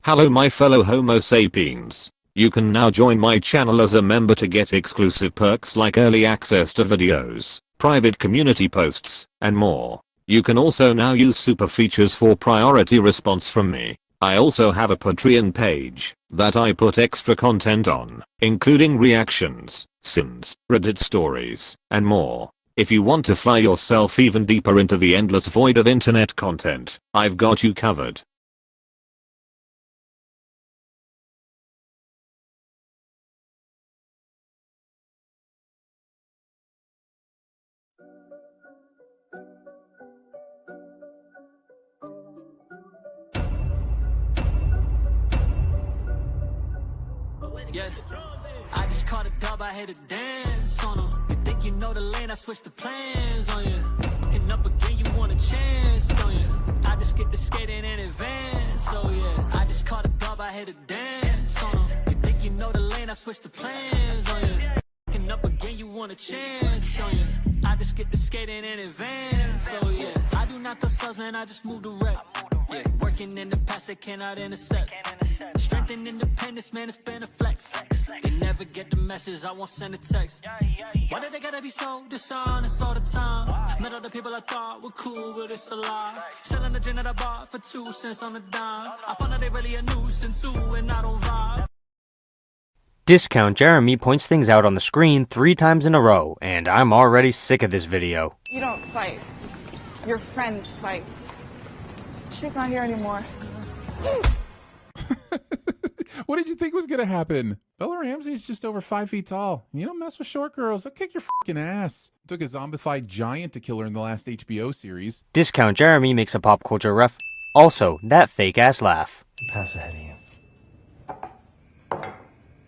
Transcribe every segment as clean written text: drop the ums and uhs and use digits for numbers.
Hello my fellow homo sapiens. You can now join my channel as a member to get exclusive perks like early access to videos, private community posts, and more. You can also now use super features for priority response from me. I also have a Patreon page that I put extra content on, including reactions, sins, Reddit stories, and more. If you want to fly yourself even deeper into the endless void of internet content, I've got you covered. Yeah, I just caught a dub, I had to dance on them. You think you know the lane, I switched the plans on you. Looking up again, you want a chance, don't you? I just get the skating in advance, so yeah. I just caught a dub, I had to dance on them. You think you know the lane, I switched the plans on you. Looking up again, you want a chance, don't you? I just get the skating in advance, so yeah. I do not throw subs, man, I just move direct. Yeah, working in the past, they cannot intercept. Strength and independence, man, it's been a flex. They never get the message, I won't send a text. Why did they gotta be so dishonest all the time? Met other people I thought were cool, but it's a lie. Selling the gin that I bought for 2 cents on the dime. I found out they really a nuisance too, and I don't vibe. Discount Jeremy points things out on the screen 3 times in a row, and I'm already sick of this video. You don't fight, just your friend fights. She's not here anymore. What did you think was gonna happen? Bella Ramsey's just over 5 feet tall. You don't mess with short girls. They'll kick your fucking ass. It took a zombified giant to kill her in the last HBO series. Discount Jeremy makes a pop culture ref. Also, that fake ass laugh. Pass ahead of you.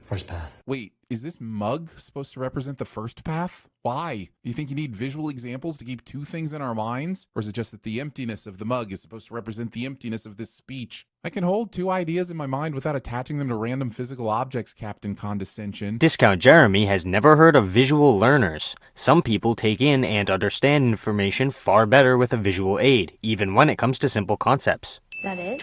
First path. Wait, is this mug supposed to represent the first path? Why? Do you think you need visual examples to keep 2 things in our minds? Or is it just that the emptiness of the mug is supposed to represent the emptiness of this speech? I can hold 2 ideas in my mind without attaching them to random physical objects, Captain Condescension. Discount Jeremy has never heard of visual learners. Some people take in and understand information far better with a visual aid, even when it comes to simple concepts. Is that it?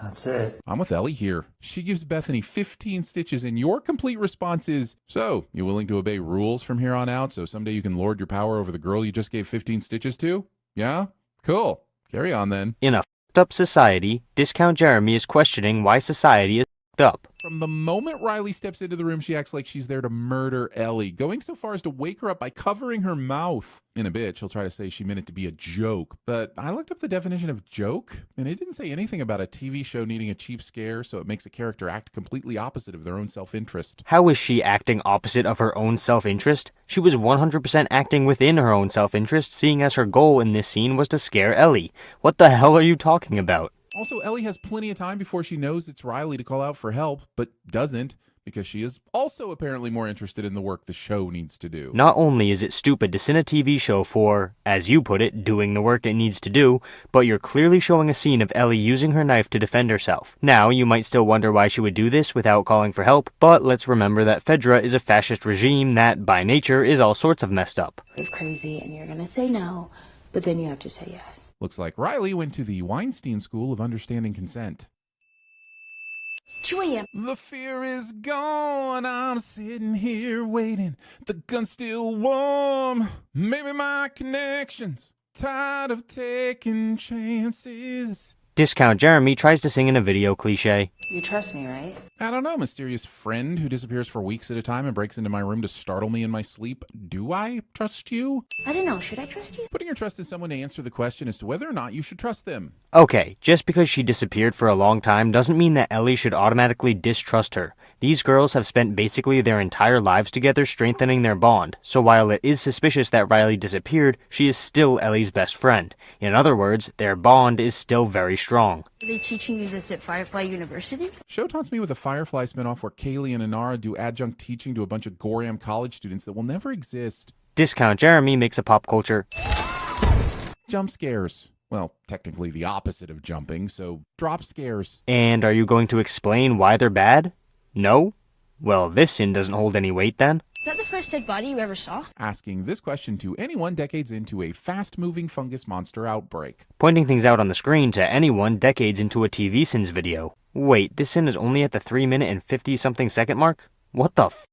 That's it. I'm with Ellie here. She gives Bethany 15 stitches and your complete response is, so, you willing to obey rules from here on out so someday you can lord your power over the girl you just gave 15 stitches to? Yeah? Cool. Carry on then. In a f***ed up society, Discount Jeremy is questioning why society is f***ed up. From the moment Riley steps into the room, she acts like she's there to murder Ellie, going so far as to wake her up by covering her mouth. In a bit, she'll try to say she meant it to be a joke, but I looked up the definition of joke, and it didn't say anything about a TV show needing a cheap scare, so it makes a character act completely opposite of their own self-interest. How is she acting opposite of her own self-interest? She was 100% acting within her own self-interest, seeing as her goal in this scene was to scare Ellie. What the hell are you talking about? Also, Ellie has plenty of time before she knows it's Riley to call out for help, but doesn't, because she is also apparently more interested in the work the show needs to do. Not only is it stupid to send a TV show for, as you put it, doing the work it needs to do, but you're clearly showing a scene of Ellie using her knife to defend herself. Now, you might still wonder why she would do this without calling for help, but let's remember that Fedra is a fascist regime that, by nature, is all sorts of messed up. You're crazy and you're gonna say no, but then you have to say yes. Looks like Riley went to the Weinstein School of Understanding Consent. 2 a.m. The fear is gone, I'm sitting here waiting. The gun's still warm, maybe my connection's tired of taking chances. Discount Jeremy tries to sing in a video cliche. You trust me, right? I don't know, mysterious friend who disappears for weeks at a time and breaks into my room to startle me in my sleep. Do I trust you? I don't know, should I trust you? Putting your trust in someone to answer the question as to whether or not you should trust them. Okay, just because she disappeared for a long time doesn't mean that Ellie should automatically distrust her. These girls have spent basically their entire lives together strengthening their bond, so while it is suspicious that Riley disappeared, she is still Ellie's best friend. In other words, their bond is still very strong. Are they teaching you this at Firefly University? Show taunts me with a Firefly spinoff where Kaylee and Inara do adjunct teaching to a bunch of Goram college students that will never exist. Discount Jeremy makes a pop culture Jump scares. Well, technically the opposite of jumping, so drop scares. And are you going to explain why they're bad? No? Well, this sin doesn't hold any weight then. Is that the first dead body you ever saw? Asking this question to anyone decades into a fast-moving fungus monster outbreak. Pointing things out on the screen to anyone decades into a TVSins video. Wait, this sin is only at the 3-minute and 50-something second mark? What the f?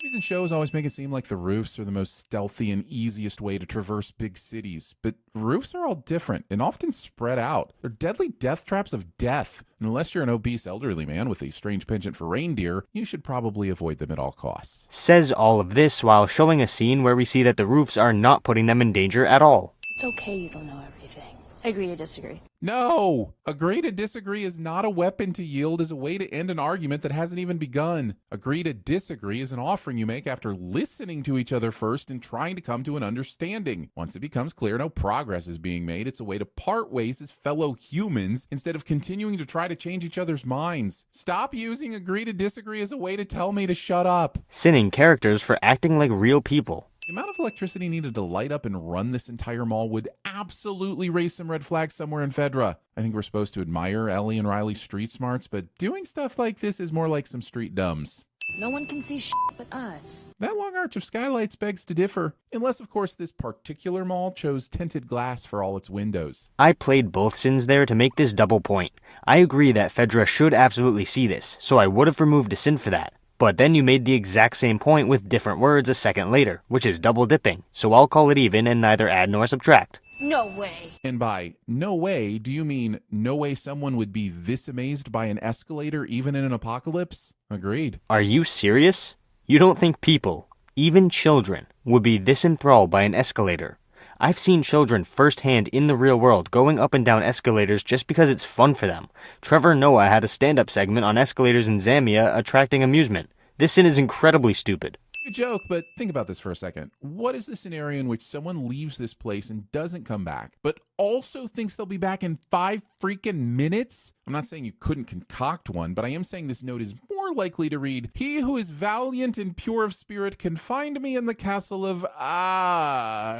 Movies and shows always make it seem like the roofs are the most stealthy and easiest way to traverse big cities, but roofs are all different and often spread out. They're deadly death traps of death. And unless you're an obese elderly man with a strange penchant for reindeer, you should probably avoid them at all costs. Says all of this while showing a scene where we see that the roofs are not putting them in danger at all. It's okay you don't know everything. Agree to disagree. No! Agree to disagree is not a weapon to yield as a way to end an argument that hasn't even begun. Agree to disagree is an offering you make after listening to each other first and trying to come to an understanding. Once it becomes clear no progress is being made, it's a way to part ways as fellow humans instead of continuing to try to change each other's minds. Stop using agree to disagree as a way to tell me to shut up. Sinning characters for acting like real people. The amount of electricity needed to light up and run this entire mall would absolutely raise some red flags somewhere in Fedra. I think we're supposed to admire Ellie and Riley's street smarts, but doing stuff like this is more like some street dumbs. No one can see shit but us. That long arch of skylights begs to differ, unless of course this particular mall chose tinted glass for all its windows. I played both sins there to make this double point. I agree that Fedra should absolutely see this, so I would have removed a sin for that. But then you made the exact same point with different words a second later, which is double dipping, so I'll call it even and neither add nor subtract. No way. And by no way, do you mean no way someone would be this amazed by an escalator even in an apocalypse? Agreed. Are you serious? You don't think people, even children, would be this enthralled by an escalator? I've seen children firsthand in the real world going up and down escalators just because it's fun for them. Trevor Noah had a stand-up segment on escalators in Zambia attracting amusement. This sin is incredibly stupid. Good joke, but think about this for a second. What is the scenario in which someone leaves this place and doesn't come back, but also thinks they'll be back in 5 freaking minutes? I'm not saying you couldn't concoct one, but I am saying this note is more likely to read, "He who is valiant and pure of spirit can find me in the castle of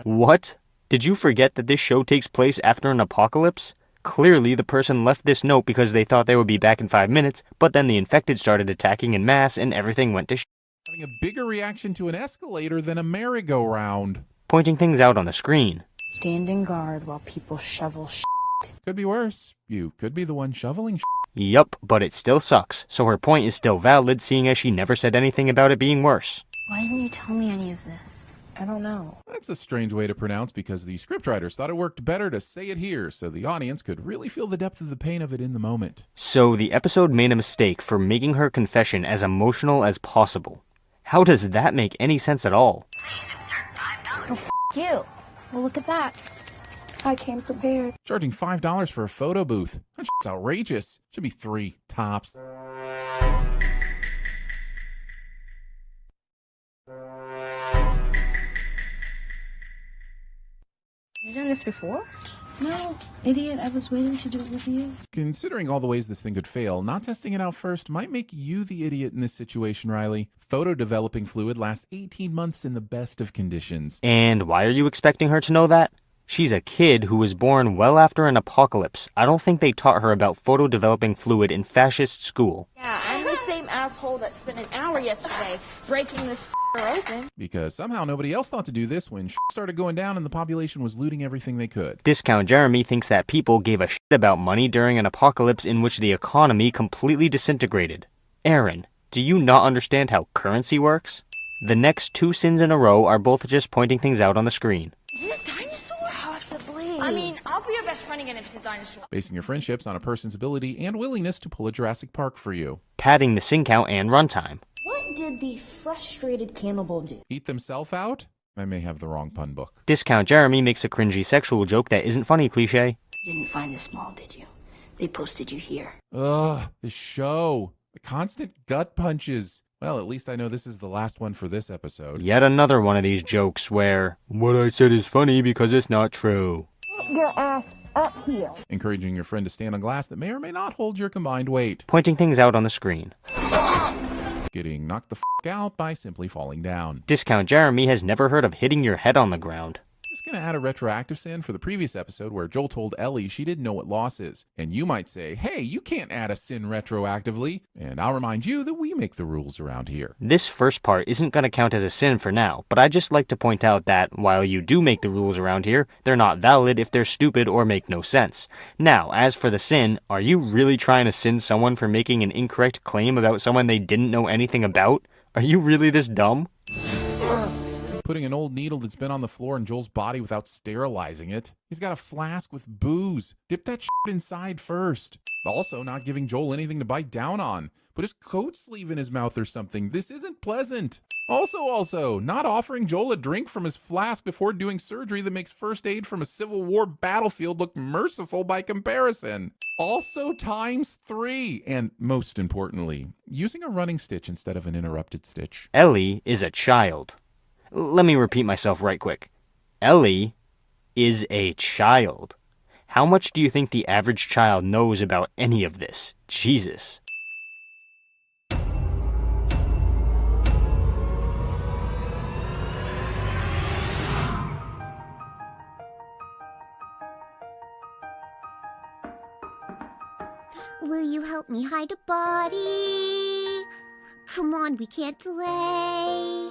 What? Did you forget that this show takes place after an apocalypse? Clearly, the person left this note because they thought they would be back in 5 minutes, but then the infected started attacking en masse and everything went to shit. Having a bigger reaction to an escalator than a merry-go-round. Pointing things out on the screen. Standing guard while people shovel shit. Could be worse. You could be the one shoveling shit. Yup, but it still sucks, so her point is still valid seeing as she never said anything about it being worse. Why didn't you tell me any of this? I don't know. That's a strange way to pronounce because the scriptwriters thought it worked better to say it here so the audience could really feel the depth of the pain of it in the moment. So the episode made a mistake for making her confession as emotional as possible. How does that make any sense at all? Oh, f you. Well, look at that. I came prepared. Charging $5 for a photo booth. That shit's outrageous. Should be $3 tops. You've done this before? No, idiot, I was waiting to do it with you. Considering all the ways this thing could fail, not testing it out first might make you the idiot in this situation, Riley. Photo developing fluid lasts 18 months in the best of conditions. And why are you expecting her to know that? She's a kid who was born well after an apocalypse. I don't think they taught her about photo developing fluid in fascist school. Yeah, I'm the same asshole that spent an hour yesterday breaking this open. Because somehow nobody else thought to do this when started going down and the population was looting everything they could. Discount Jeremy thinks that people gave a shit about money during an apocalypse in which the economy completely disintegrated. Aaron, do you not understand how currency works? The next 2 sins in a row are both just pointing things out on the screen. Is it a dinosaur? Possibly. I mean, I'll be your best friend again if it's a dinosaur. Basing your friendships on a person's ability and willingness to pull a Jurassic Park for you. Padding the sin count and runtime. What did the frustrated cannibal do? Eat themselves out? I may have the wrong pun book. Discount Jeremy makes a cringy sexual joke that isn't funny cliche. You didn't find this mall, did you? They posted you here. Ugh, the show. The constant gut punches. Well, at least I know this is the last one for this episode. Yet another one of these jokes where, what I said is funny because it's not true. Get your ass up here. Encouraging your friend to stand on glass that may or may not hold your combined weight. Pointing things out on the screen. Getting knocked the f*** out by simply falling down. Discount Jeremy has never heard of hitting your head on the ground. going to add a retroactive sin for the previous episode where Joel told Ellie she didn't know what loss is. And you might say, hey, you can't add a sin retroactively. And I'll remind you that we make the rules around here. This first part isn't going to count as a sin for now, but I'd just like to point out that, while you do make the rules around here, they're not valid if they're stupid or make no sense. Now, as for the sin, are you really trying to sin someone for making an incorrect claim about someone they didn't know anything about? Are you really this dumb? Putting an old needle that's been on the floor in Joel's body without sterilizing it. He's got a flask with booze. Dip that shit inside first. Also, not giving Joel anything to bite down on. Put his coat sleeve in his mouth or something. This isn't pleasant. Also, not offering Joel a drink from his flask before doing surgery that makes first aid from a Civil War battlefield look merciful by comparison. Also ×3. And most importantly, using a running stitch instead of an interrupted stitch. Ellie is a child. Let me repeat myself right quick. Ellie is a child. How much do you think the average child knows about any of this? Jesus. Will you help me hide a body? Come on, we can't delay.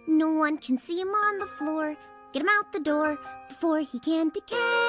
No one can see him on the floor. Get him out the door before he can decay.